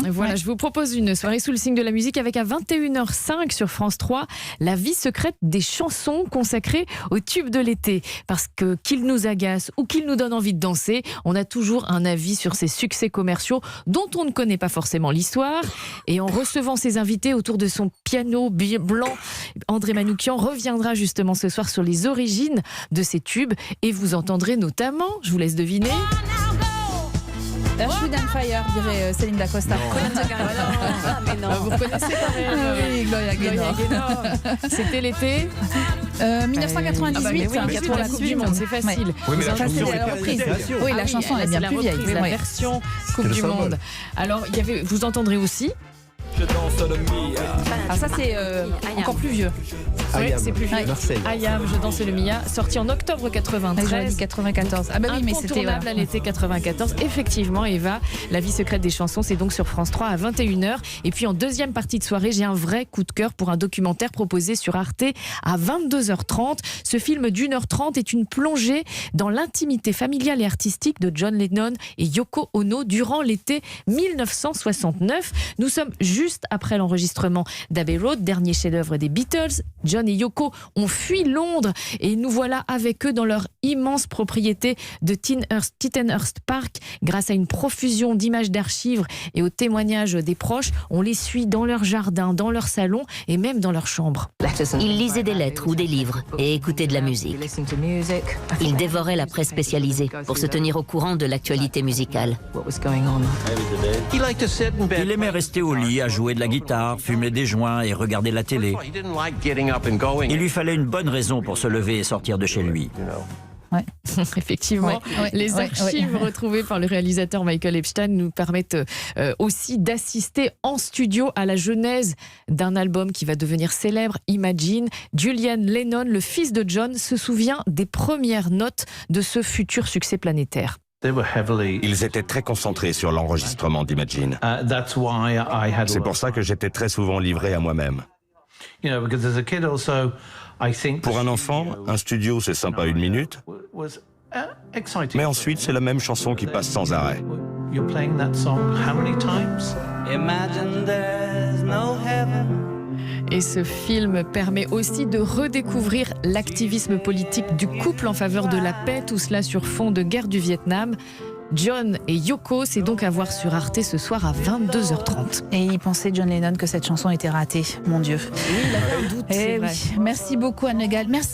Voilà, je vous propose une soirée sous le signe de la musique avec à 21h05 sur France 3, la vie secrète des chansons consacrées aux tubes de l'été. Parce que qu'ils nous agacent ou qu'ils nous donnent envie de danser, on a toujours un avis sur ces succès commerciaux dont on ne connaît pas forcément l'histoire. Et en recevant ses invités autour de son piano blanc, André Manoukian reviendra justement ce soir sur les origines de ces tubes. Et vous entendrez notamment, je vous laisse deviner... Earth, Wind & Fire, dirait Céline Dacosta. Mais non. Vous connaissez quand même. Oui, Gloria Gaynor. C'était l'été 1998, pour la Coupe du Monde, c'est facile. Oui, mais la chanson c'est la reprise. Oui, la chanson elle est bien plus vieille. La version Coupe du Monde. Alors, vous entendrez aussi. Ah, ça c'est encore plus vieux. Oui, c'est plus vieux. Ayam, je danse le Mia, sorti en octobre 93. 94. Ah bah oui, mais c'était incontournable à l'été 94. Effectivement, Eva, la vie secrète des chansons, c'est donc sur France 3 à 21h. Et puis en deuxième partie de soirée, j'ai un vrai coup de cœur pour un documentaire proposé sur Arte à 22h30. Ce film d'1h30 est une plongée dans l'intimité familiale et artistique de John Lennon et Yoko Ono durant l'été 1969. Nous sommes juste après l'enregistrement d'Abbey Road, dernier chef-d'œuvre des Beatles. John et Yoko ont fui Londres et nous voilà avec eux dans leur immense propriété de Tittenhurst Park. Grâce à une profusion d'images d'archives et aux témoignages des proches, on les suit dans leur jardin, dans leur salon et même dans leur chambre. Il lisait des lettres ou des livres et écoutait de la musique. Il dévorait la presse spécialisée pour se tenir au courant de l'actualité musicale. Il aimait rester au lit à jouer de la guitare, fumer des joints et regarder la télé. Il lui fallait une bonne raison pour se lever et sortir de chez lui. Ouais. Effectivement, les archives retrouvées par le réalisateur Michael Epstein nous permettent aussi d'assister en studio à la genèse d'un album qui va devenir célèbre, Imagine. Julian Lennon, le fils de John, se souvient des premières notes de ce futur succès planétaire. Ils étaient très concentrés sur l'enregistrement d'Imagine. C'est pour ça que j'étais très souvent livré à moi-même. Pour un enfant, un studio c'est sympa une minute, mais ensuite c'est la même chanson qui passe sans arrêt. Et ce film permet aussi de redécouvrir l'activisme politique du couple en faveur de la paix, tout cela sur fond de guerre du Vietnam. John et Yoko, c'est donc à voir sur Arte ce soir à 22h30. Et il pensait, John Lennon, que cette chanson était ratée. Mon Dieu. Oui, il avait un doute, c'est vrai. Oui. Merci beaucoup, Anne Le Gall. Merci.